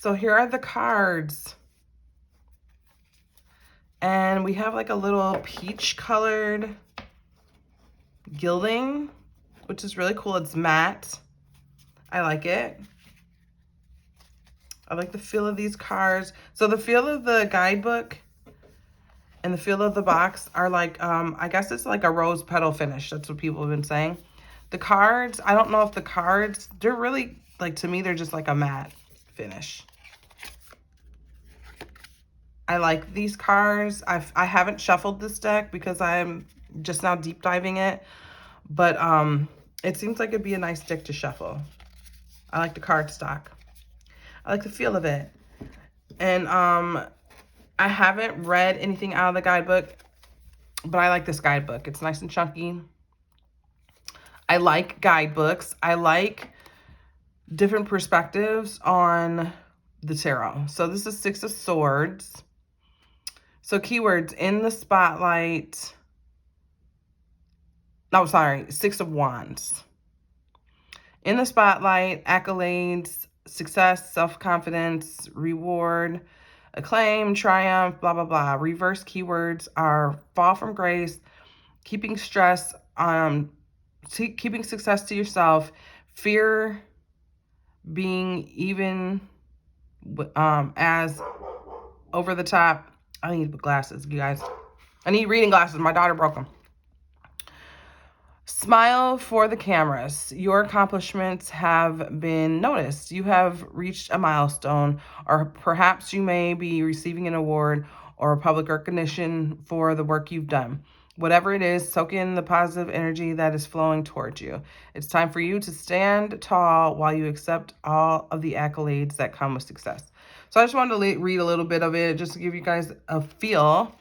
So here are the cards. And we have like a little peach colored gilding, which is really cool. It's matte. I like it. I like the feel of these cards. So the feel of the guidebook and the feel of the box are like, I guess it's like a rose petal finish. That's what people have been saying. The cards, I don't know if the cards, they're really, like, to me, they're just like a matte finish. I like these cards. I haven't shuffled this deck because I'm just now deep diving it. But it seems like it'd be a nice deck to shuffle. I like the card stock. I like the feel of it. And I haven't read anything out of the guidebook, but I like this guidebook. It's nice and chunky. I like guidebooks. I like different perspectives on the tarot. So this is Six of Swords. So keywords: in the spotlight. No, sorry, Six of Wands. In the spotlight, accolades, success, self-confidence, reward, acclaim, triumph, blah, blah, blah. Reverse keywords are fall from grace, keeping stress, keeping success to yourself, fear, being even as over the top. I need glasses, you guys. I need reading glasses. My daughter broke them. Smile for the cameras. Your accomplishments have been noticed. You have reached a milestone, or perhaps you may be receiving an award or public recognition for the work you've done. Whatever it is, soak in the positive energy that is flowing towards you. It's time for you to stand tall while you accept all of the accolades that come with success. So I just wanted to read a little bit of it just to give you guys a feel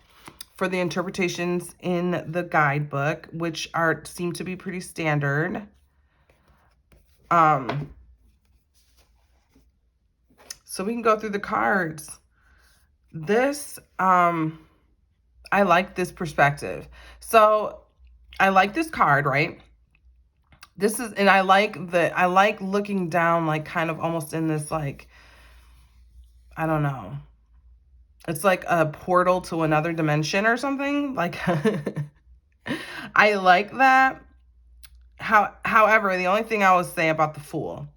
for the interpretations in the guidebook, which seem to be pretty standard. So we can go through the cards. This, I like this perspective. So I like this card, right? This is, and I like looking down, like kind of almost in this, like, I don't know. It's like a portal to another dimension or something. Like, I like that. However, the only thing I would say about the Fool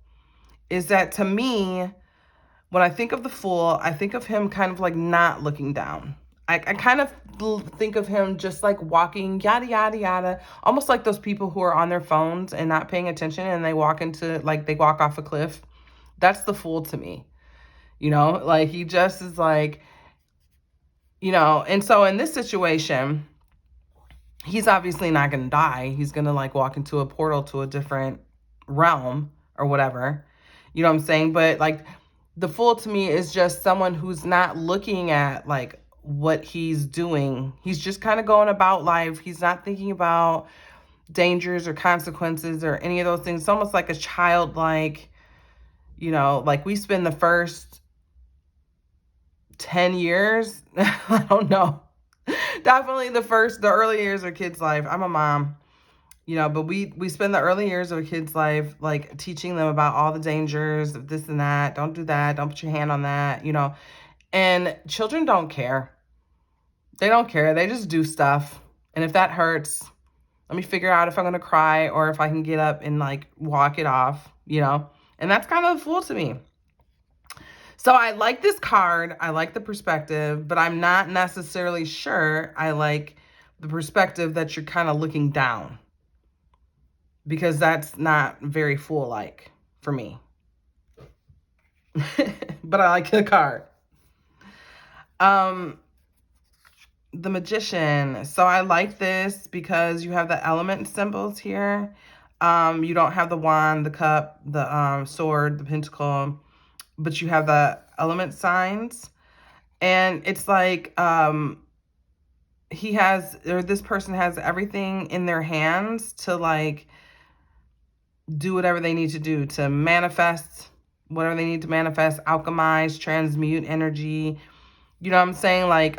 is that, to me, when I think of the Fool, I think of him kind of like not looking down. I kind of think of him just like walking, yada, yada, yada. Almost like those people who are on their phones and not paying attention and they walk off a cliff. That's the Fool to me. You know, like he just is like, you know, and so in this situation, he's obviously not going to die. He's going to like walk into a portal to a different realm or whatever. You know what I'm saying? But like the Fool to me is just someone who's not looking at like what he's doing. He's just kind of going about life. He's not thinking about dangers or consequences or any of those things. It's almost like a childlike, you know, like we spend the first 10 years, I don't know. Definitely the early years of a kid's life. I'm a mom, you know, but we spend the early years of a kid's life, like teaching them about all the dangers of this and that. Don't do that. Don't put your hand on that, you know. And children don't care. They don't care. They just do stuff. And if that hurts, let me figure out if I'm going to cry or if I can get up and like walk it off, you know. And that's kind of the Fool to me. So I like this card. I like the perspective, but I'm not necessarily sure I like the perspective that you're kind of looking down, because that's not very Fool-like for me. But I like the card. The Magician. So I like this because you have the element symbols here. You don't have the wand, the cup, the sword, the pentacle, but you have the element signs. And it's like this person has everything in their hands to like do whatever they need to do to manifest whatever they need to manifest, alchemize, transmute energy. You know what I'm saying? Like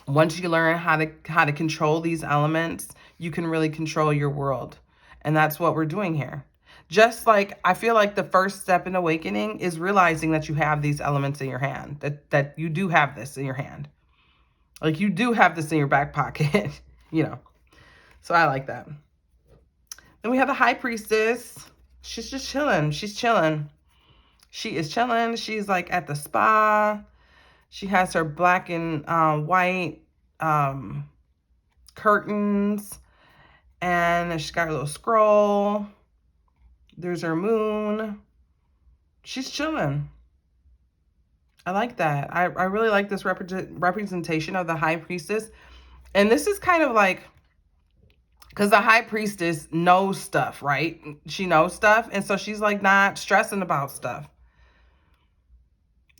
once you learn how to control these elements, you can really control your world. And that's what we're doing here. Just like, I feel like the first step in awakening is realizing that you have these elements in your hand, that you do have this in your hand. Like, you do have this in your back pocket, you know. So I like that. Then we have the High Priestess. She's just chilling. She's chilling. She is chilling. She's like at the spa. She has her black and white curtains. And she's got her little scroll. There's her moon. She's chilling. I like that. I really like this representation of the High Priestess. And this is kind of like, because the High Priestess knows stuff, right? She knows stuff. And so she's like not stressing about stuff.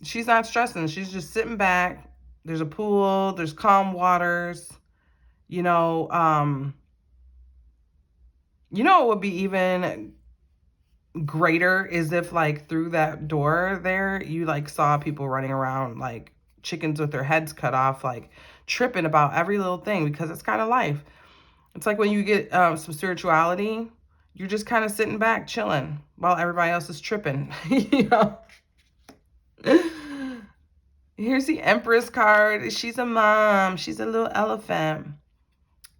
She's not stressing. She's just sitting back. There's a pool. There's calm waters. You know, it would be even greater is if like through that door there, you like saw people running around like chickens with their heads cut off, like tripping about every little thing, because it's kind of life. It's like when you get some spirituality, you're just kind of sitting back, chilling while everybody else is tripping, you know? Here's the Empress card. She's a mom. She's a little elephant.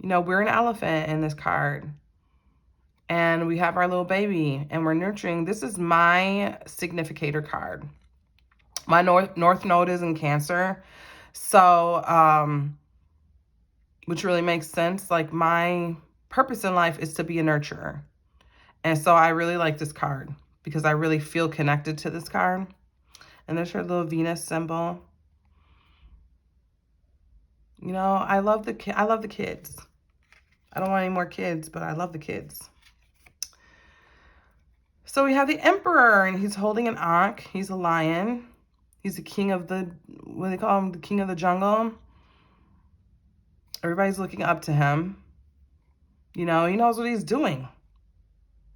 You know, we're an elephant in this card. And we have our little baby and we're nurturing. This is my significator card. My North Node is in Cancer. So, which really makes sense. Like, my purpose in life is to be a nurturer. And so I really like this card because I really feel connected to this card. And there's her little Venus symbol. You know, I love the kids. I don't want any more kids, but I love the kids. So we have the Emperor, and he's holding an ankh. He's a lion. He's the king of the, what do they call him? The king of the jungle. Everybody's looking up to him. You know, he knows what he's doing.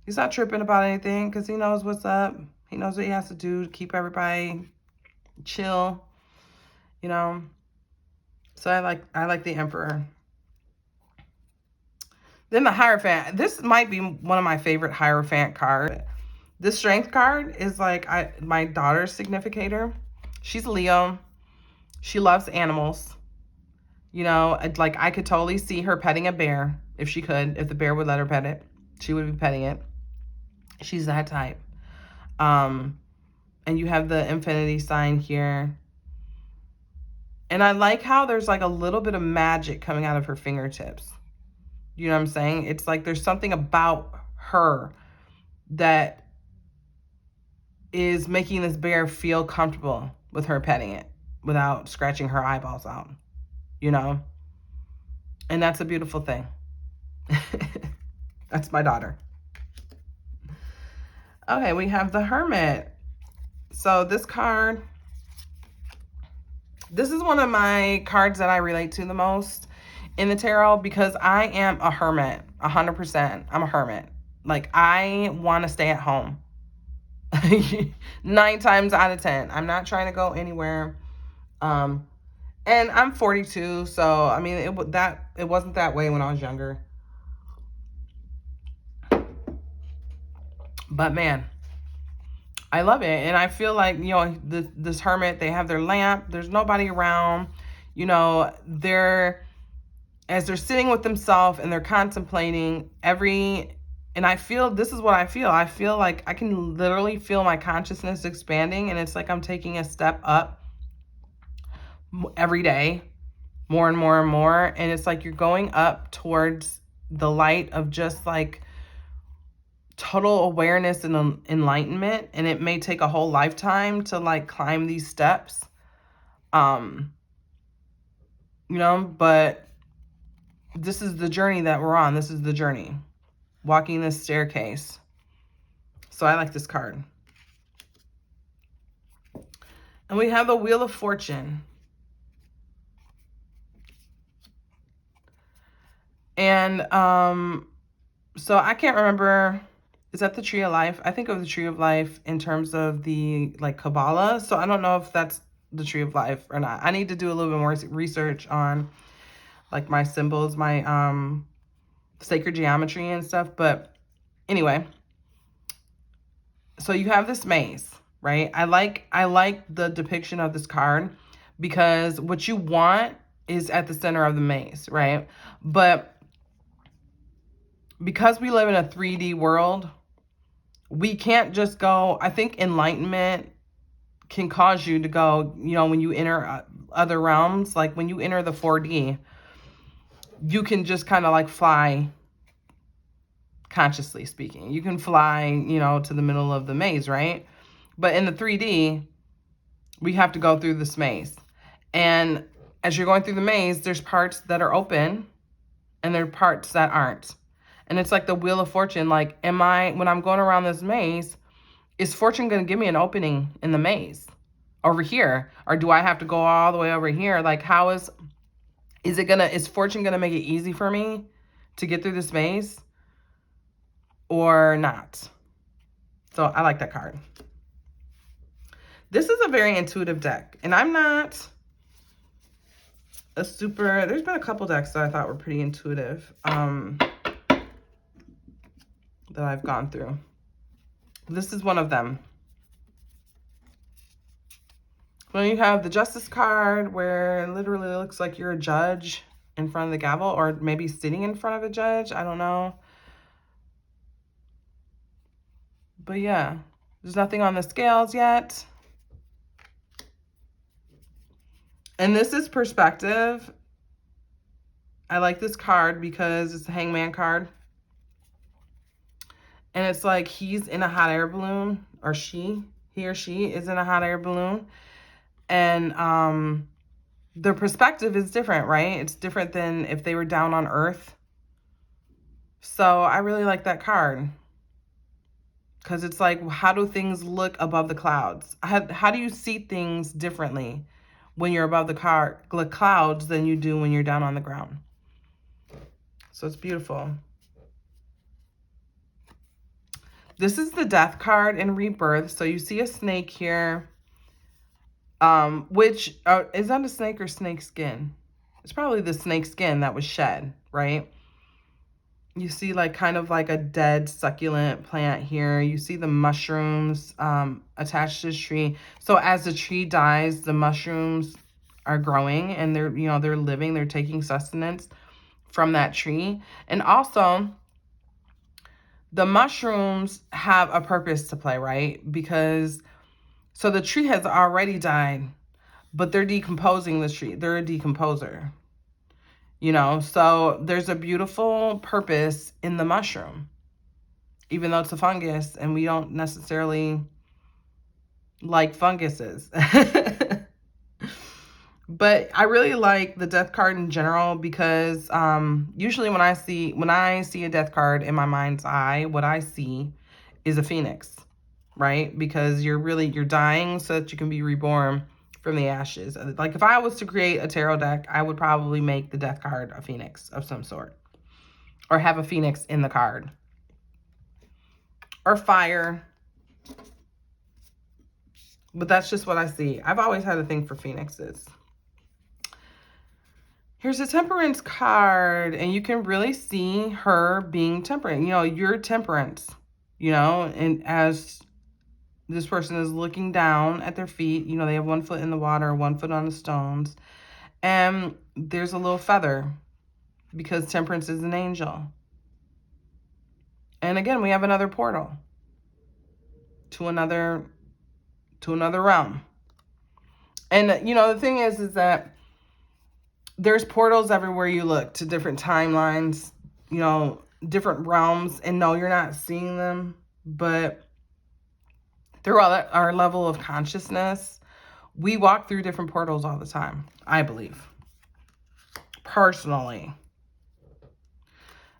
He's not tripping about anything because he knows what's up. He knows what he has to do to keep everybody chill, you know. So I like the Emperor. Then the Hierophant. This might be one of my favorite Hierophant cards. This Strength card is like my daughter's significator. She's Leo. She loves animals. You know, like I could totally see her petting a bear if she could. If the bear would let her pet it, she would be petting it. She's that type. And you have the infinity sign here. And I like how there's like a little bit of magic coming out of her fingertips. You know what I'm saying? It's like there's something about her that is making this bear feel comfortable with her petting it without scratching her eyeballs out, you know? And that's a beautiful thing. That's my daughter. Okay, we have the Hermit. So this card, this is one of my cards that I relate to the most in the tarot because I am a hermit, 100%. I'm a hermit. Like, I want to stay at home. 9 times out of 10. I'm not trying to go anywhere. And I'm 42, so I mean, it wasn't that way when I was younger. But man, I love it. And I feel like, you know, this hermit, they have their lamp. There's nobody around. You know, as they're sitting with themselves and they're contemplating and I feel, this is what I feel. I feel like I can literally feel my consciousness expanding, and it's like I'm taking a step up every day, more and more and more. And it's like you're going up towards the light of just like total awareness and enlightenment. And it may take a whole lifetime to like climb these steps. You know, but this is the journey that we're on. This is the journey. Walking this staircase. So I like this card. And we have the Wheel of Fortune. And so I can't remember, is that the Tree of Life? I think of the Tree of Life in terms of the like Kabbalah. So I don't know if that's the Tree of Life or not. I need to do a little bit more research on like my symbols, my sacred geometry and stuff. But anyway, So you have this maze, right? I like the depiction of this card because what you want is at the center of the maze, right? But because we live in a 3D world, we can't just go. I think enlightenment can cause you to go, when you enter other realms, like when you enter the 4D, you can just kind of like fly, consciously speaking. You can fly, to the middle of the maze, right? But in the 3D, we have to go through this maze. And as you're going through the maze, there's parts that are open and there are parts that aren't. And it's like the Wheel of Fortune. Like, when I'm going around this maze, is fortune going to give me an opening in the maze over here? Or do I have to go all the way over here? Like, is fortune going to make it easy for me to get through this maze or not? So I like that card. This is a very intuitive deck, and I'm not there's been a couple decks that I thought were pretty intuitive, that I've gone through. This is one of them. When you have the Justice card, where it literally looks like you're a judge in front of the gavel, or maybe sitting in front of a judge, I don't know. But yeah, there's nothing on the scales yet. And this is perspective. I like this card because it's the Hangman card. And it's like he's in a hot air balloon, or he or she is in a hot air balloon. And their perspective is different, right? It's different than if they were down on Earth. So I really like that card. Because it's like, how do things look above the clouds? How do you see things differently when you're above the clouds than you do when you're down on the ground? So it's beautiful. This is the Death card in Rebirth. So you see a snake here, which is that a snake or snake skin? It's probably the snake skin that was shed, right? You see like kind of like a dead succulent plant here. You see the mushrooms attached to the tree. So as the tree dies, the mushrooms are growing and they're living, they're taking sustenance from that tree. And also, the mushrooms have a purpose to play, right? Because, so the tree has already died, but they're decomposing the tree. They're a decomposer, so there's a beautiful purpose in the mushroom, even though it's a fungus and we don't necessarily like funguses. But I really like the Death card in general because usually when I see a Death card in my mind's eye, what I see is a phoenix, right? Because you're dying so that you can be reborn from the ashes. Like if I was to create a tarot deck, I would probably make the Death card a phoenix of some sort, or have a phoenix in the card, or fire. But that's just what I see. I've always had a thing for phoenixes. Here's a Temperance card, and you can really see her being temperate. Your temperance, and as this person is looking down at their feet, they have 1 foot in the water, 1 foot on the stones, and there's a little feather because Temperance is an angel. And again, we have another portal to another realm. And the thing is that there's portals everywhere you look, to different timelines, different realms. And no, you're not seeing them, but through our level of consciousness, we walk through different portals all the time, I believe, personally.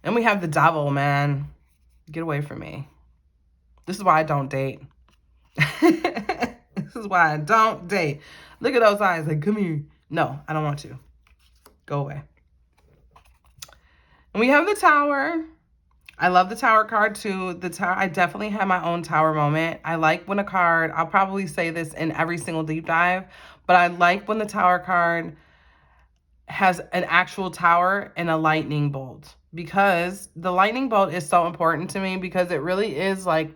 And we have the Devil, man. Get away from me. This is why I don't date. This is why I don't date. Look at those eyes, like, come here. No, I don't want to. Go away. And we have the Tower. I love the Tower card too. The Tower, I definitely had my own Tower moment. I like when a card, I'll probably say this in every single deep dive, but I like when the Tower card has an actual tower and a lightning bolt, because the lightning bolt is so important to me, because it really is like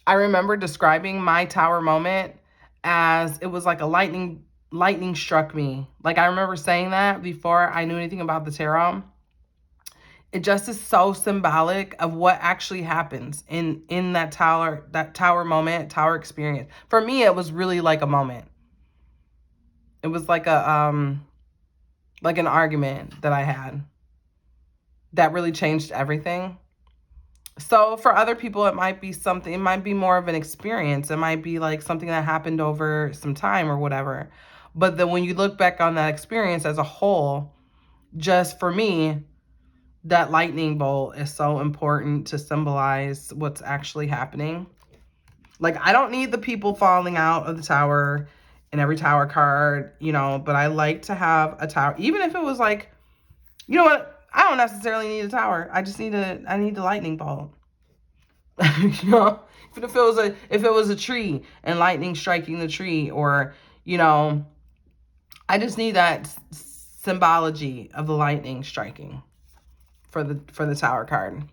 I remember describing my tower moment as it was like a lightning struck me. Like I remember saying that before I knew anything about the tarot. It just is so symbolic of what actually happens in that tower moment, tower experience. For me, it was really like a moment. It was like like an argument that I had that really changed everything. So for other people, it might be something, it might be more of an experience. It might be like something that happened over some time or whatever. But then when you look back on that experience as a whole, just for me, that lightning bolt is so important to symbolize what's actually happening. Like, I don't need the people falling out of the tower in every tower card, you know, but I like to have a tower, even if it was like, you know what? I don't necessarily need a tower. I just need I need the lightning bolt. You know, even if it was a tree and lightning striking the tree, or, you know, I just need that symbology of the lightning striking for the tower card.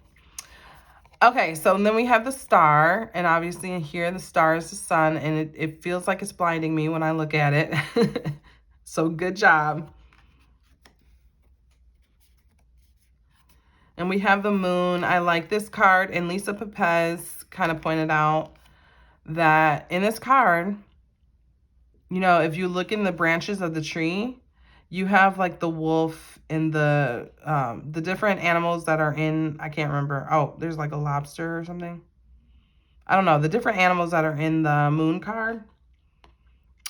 Okay, so then we have the star, and obviously in here the star is the sun, and it feels like it's blinding me when I look at it. So good job. And we have the moon. I like this card, and Lisa Pepez kind of pointed out that in this card, you know, if you look in the branches of the tree, you have like the wolf and the different animals that are in, I can't remember. Oh, there's like a lobster or something. I don't know. The different animals that are in the moon card,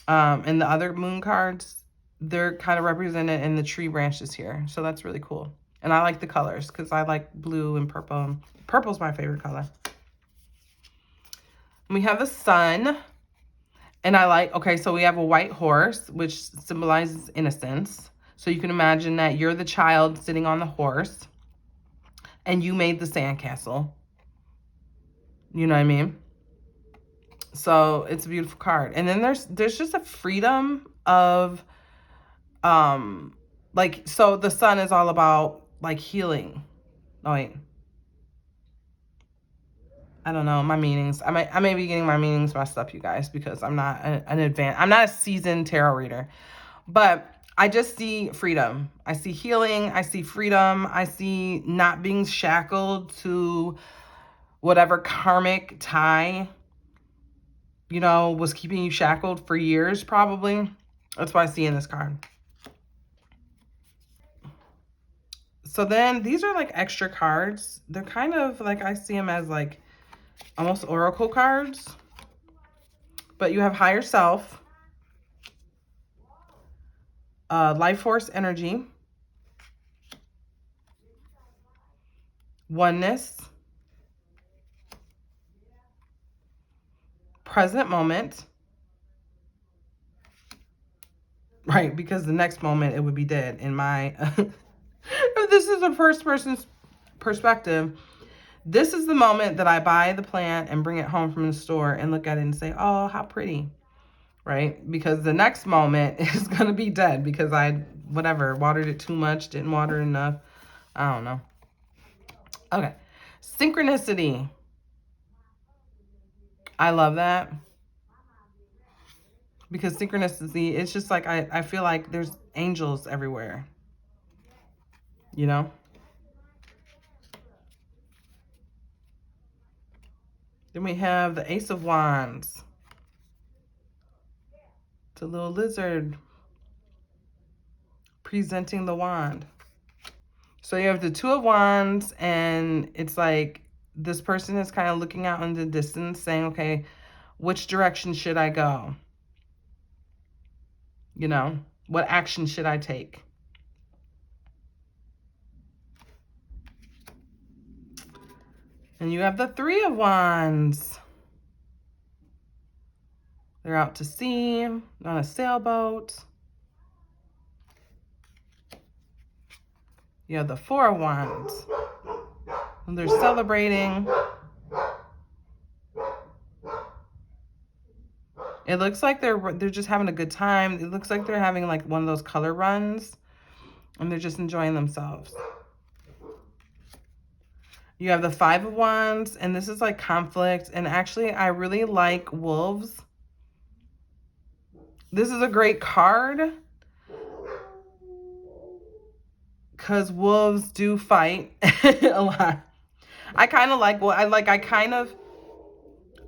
and the other moon cards, they're kind of represented in the tree branches here. So that's really cool. And I like the colors because I like blue and purple. Purple's my favorite color. We have the sun. And I like, okay, so we have a white horse, which symbolizes innocence. So you can imagine that you're the child sitting on the horse and you made the sandcastle. You know what I mean? So it's a beautiful card. And then there's just a freedom of, like, so the sun is all about like healing. Oh, wait. I don't know my meanings. I may be getting my meanings messed up, you guys, because I'm not I'm not a seasoned tarot reader. But I just see freedom. I see healing. I see freedom. I see not being shackled to whatever karmic tie, you know, was keeping you shackled for years, probably. That's what I see in this card. So then these are like extra cards. They're kind of like, I see them as like almost oracle cards. But you have higher self, life force energy, oneness, present moment, right? Because the next moment it would be dead in my, if this is a first person's perspective, this is the moment that I buy the plant and bring it home from the store and look at it and say, oh, how pretty, right? Because the next moment is going to be dead because I, whatever, watered it too much, didn't water enough. I don't know. Okay. Synchronicity. I love that. Because synchronicity, it's just like, I feel like there's angels everywhere. You know? Then we have the Ace of Wands. It's a little lizard presenting the wand. So you have the Two of Wands, and it's like this person is kind of looking out in the distance saying, okay, which direction should I go? You know, what action should I take? And you have the Three of Wands. They're out to sea on a sailboat. You have the Four of Wands. And they're celebrating. It looks like they're just having a good time. It looks like they're having like one of those color runs and they're just enjoying themselves. You have the Five of Wands, and this is like conflict. And actually, I really like wolves. This is a great card because wolves do fight a lot. I kind of like, well, I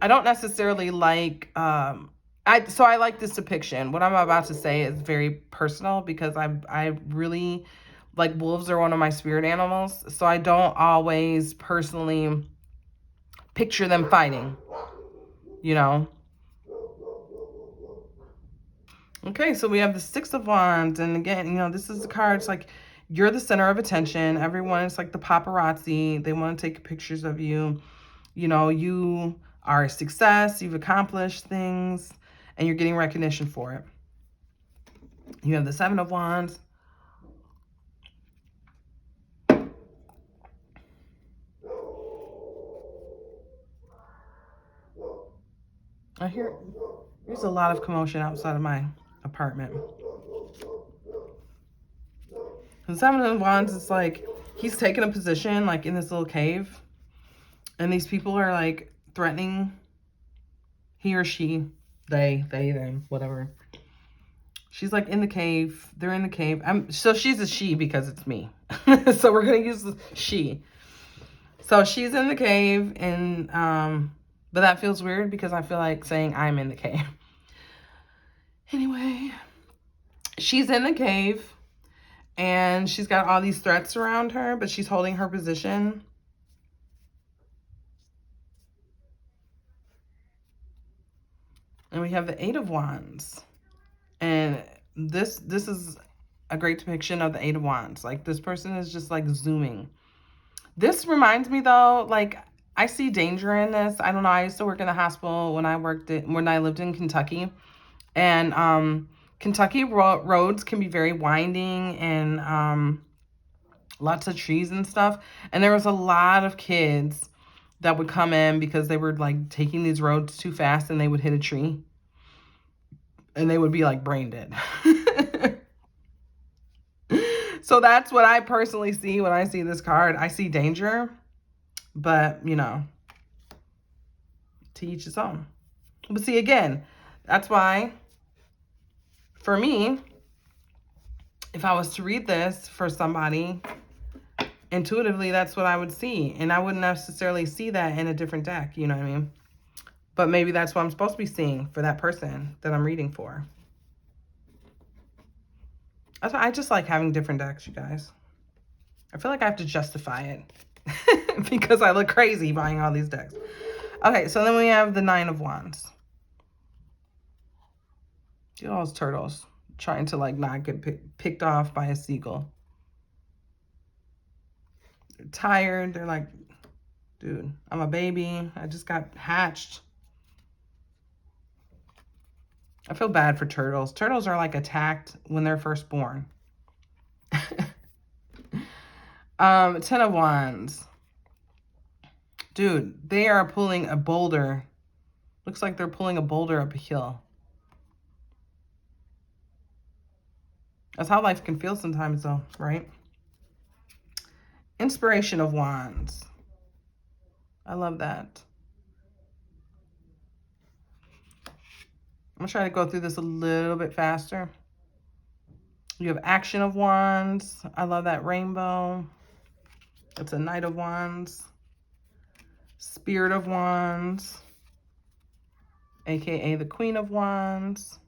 don't necessarily like, so I like this depiction. What I'm about to say is very personal because I really, like, wolves are one of my spirit animals. So I don't always personally picture them fighting, you know? Okay, so we have the Six of Wands. And again, you know, this is the card. It's like, you're the center of attention. Everyone is like the paparazzi. They want to take pictures of you. You know, you are a success. You've accomplished things. And you're getting recognition for it. You have the Seven of Wands. I hear there's a lot of commotion outside of my apartment. The Seven of Wands is like, he's taking a position like in this little cave. And these people are like threatening he or she, they, them, whatever. She's like in the cave. They're in the cave. So she's a she because it's me. So we're going to use the she. So she's in the cave, and but that feels weird because I feel like saying I'm in the cave. Anyway, she's in the cave, and she's got all these threats around her, but she's holding her position. And we have the Eight of Wands. And this is a great depiction of the Eight of Wands. Like, this person is just like zooming. This reminds me though, like, I see danger in this. I don't know. I used to work in a hospital when I lived in Kentucky. And Kentucky roads can be very winding and lots of trees and stuff. And there was a lot of kids that would come in because they were like taking these roads too fast, and they would hit a tree. And they would be like brain dead. So that's what I personally see when I see this card. I see danger, but, you know, to each his own. But see, again, that's why, for me, if I was to read this for somebody, intuitively, that's what I would see. And I wouldn't necessarily see that in a different deck, you know what I mean? But maybe that's what I'm supposed to be seeing for that person that I'm reading for. I just like having different decks, you guys. I feel like I have to justify it because I look crazy buying all these decks. Okay, so then we have the Nine of Wands. Look at all those turtles trying to like not get picked off by a seagull. They're tired. They're like, dude, I'm a baby. I just got hatched. I feel bad for turtles. Turtles are like attacked when they're first born. Ten of Wands. Dude, they are pulling a boulder. Looks like they're pulling a boulder up a hill. That's how life can feel sometimes though, right? Inspiration of Wands. I love that. I'm going to try to go through this a little bit faster. You have Action of Wands. I love that rainbow. It's a Knight of Wands. Spirit of Wands. AKA the Queen of Wands.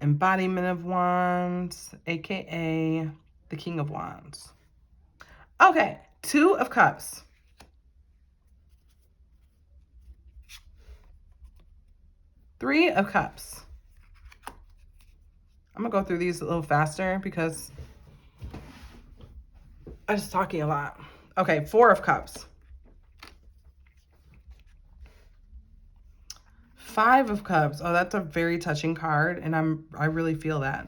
Embodiment of Wands. AKA the King of Wands. Okay, Two of Cups. Three of Cups. I'm going to go through these a little faster because I'm just talking a lot. Okay, Four of Cups. Five of Cups. Oh, that's a very touching card, and I really feel that.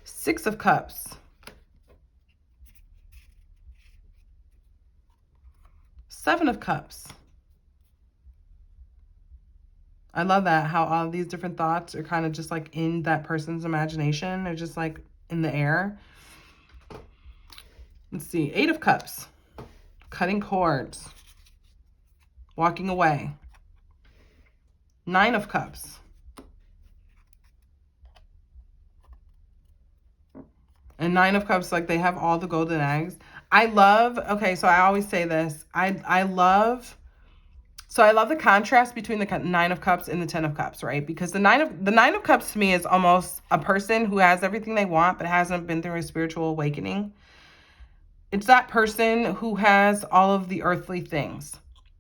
Six of Cups. Seven of Cups. I love that, how all these different thoughts are kind of just like in that person's imagination. They're just like in the air. Let's see. 8 of Cups. Cutting cords. Walking away. 9 of Cups. And 9 of Cups, like they have all the golden eggs. I love, okay, so I always say this. I love the contrast between the 9 of Cups and the 10 of Cups, right? Because the 9 of Cups to me is almost a person who has everything they want but hasn't been through a spiritual awakening. It's that person who has all of the earthly things.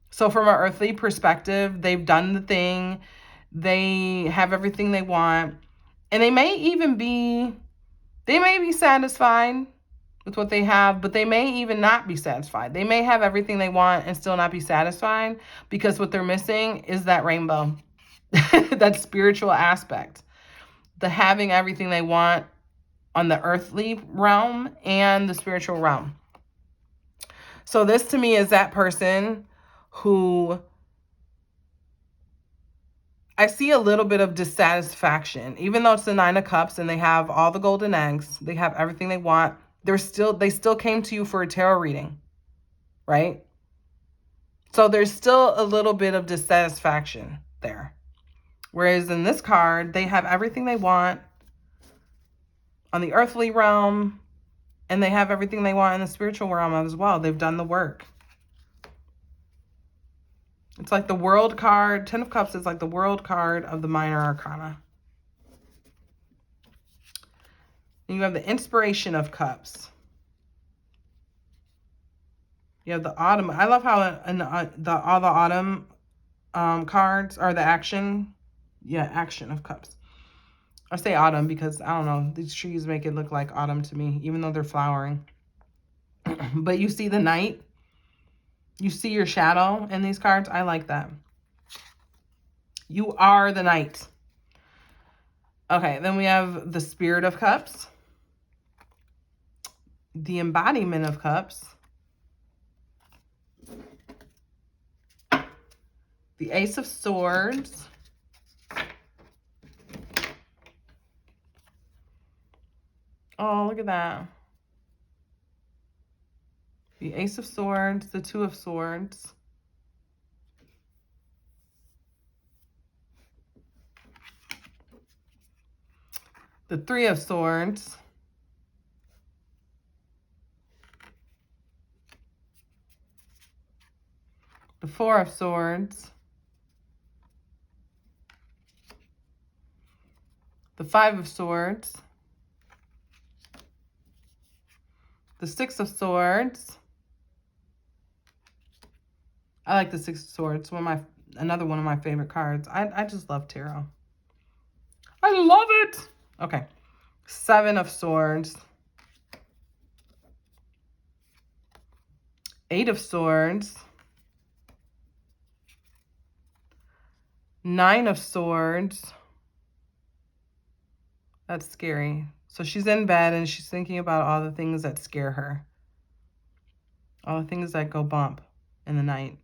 So from an earthly perspective, they've done the thing. They have everything they want. And they may be satisfied with what they have, but they may even not be satisfied. They may have everything they want and still not be satisfied because what they're missing is that rainbow, that spiritual aspect, the having everything they want on the earthly realm and the spiritual realm. So this to me is that person who I see a little bit of dissatisfaction, even though it's the 9 of Cups and they have all the golden eggs, they have everything they want. They still came to you for a tarot reading, right? So there's still a little bit of dissatisfaction there. Whereas in this card, they have everything they want on the earthly realm, and they have everything they want in the spiritual realm as well. They've done the work. It's like the World card. 10 of Cups is like the World card of the Minor Arcana. And you have the Inspiration of Cups. You have the Autumn. I love how all the Autumn cards are the action. Yeah, Action of Cups. I say autumn because, I don't know, these trees make it look like autumn to me, even though they're flowering. But you see the night. You see your shadow in these cards. I like that. You are the night. Okay, then we have the Spirit of Cups. The Embodiment of Cups. The Ace of Swords. Oh, look at that. The Ace of Swords, the Two of Swords. The Three of Swords. The Four of Swords. The Five of Swords. The Six of Swords. I like the Six of Swords. Another one of my favorite cards. I just love tarot. I love it. Okay. Seven of Swords. Eight of Swords. Nine of Swords. That's scary. So she's in bed and she's thinking about all the things that scare her. All the things that go bump in the night.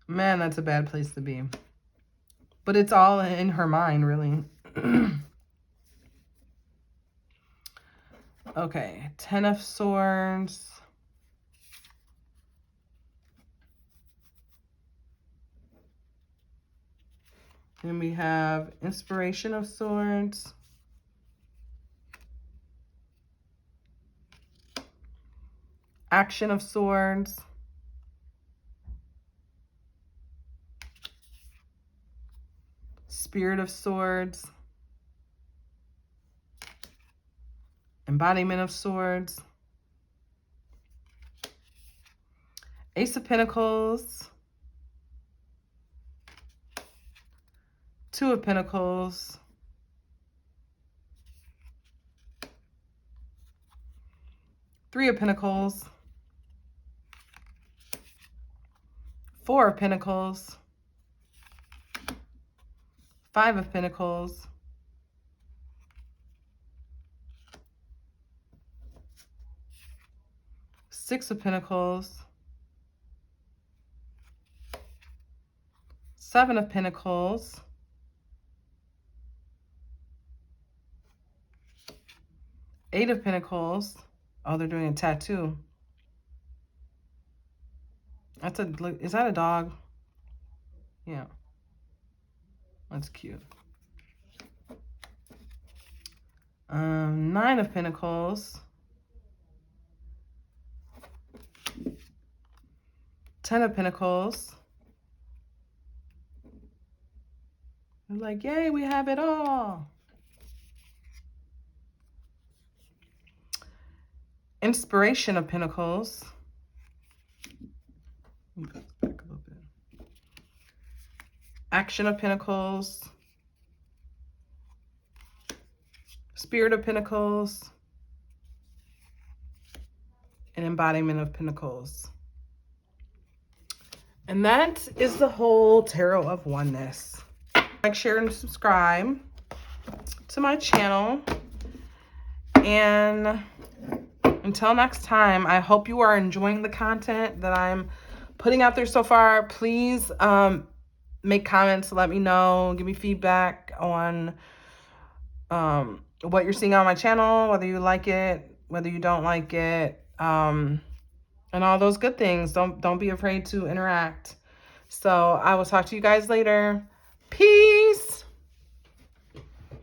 Man, that's a bad place to be. But it's all in her mind, really. Okay, 10 of Swords. Then we have Inspiration of Swords. Action of Swords. Spirit of Swords. Embodiment of Swords. Ace of Pentacles. Two of Pentacles. Three of Pentacles. Four of Pentacles. Five of Pentacles. Six of Pentacles. Seven of Pentacles. Eight of Pentacles. Oh, they're doing a tattoo. That's a, is that a dog? Yeah. That's cute. Nine of Pentacles. 10 of Pentacles. They're like, yay, we have it all. Inspiration of Pentacles. Back a little bit. Action of Pentacles. Spirit of Pentacles. And Embodiment of Pentacles. And that is the whole Tarot of Oneness. Like, share, and subscribe to my channel. And until next time, I hope you are enjoying the content that I'm putting out there so far. Please make comments, let me know, give me feedback on what you're seeing on my channel, whether you like it, whether you don't like it, and all those good things. Don't be afraid to interact. So I will talk to you guys later. Peace.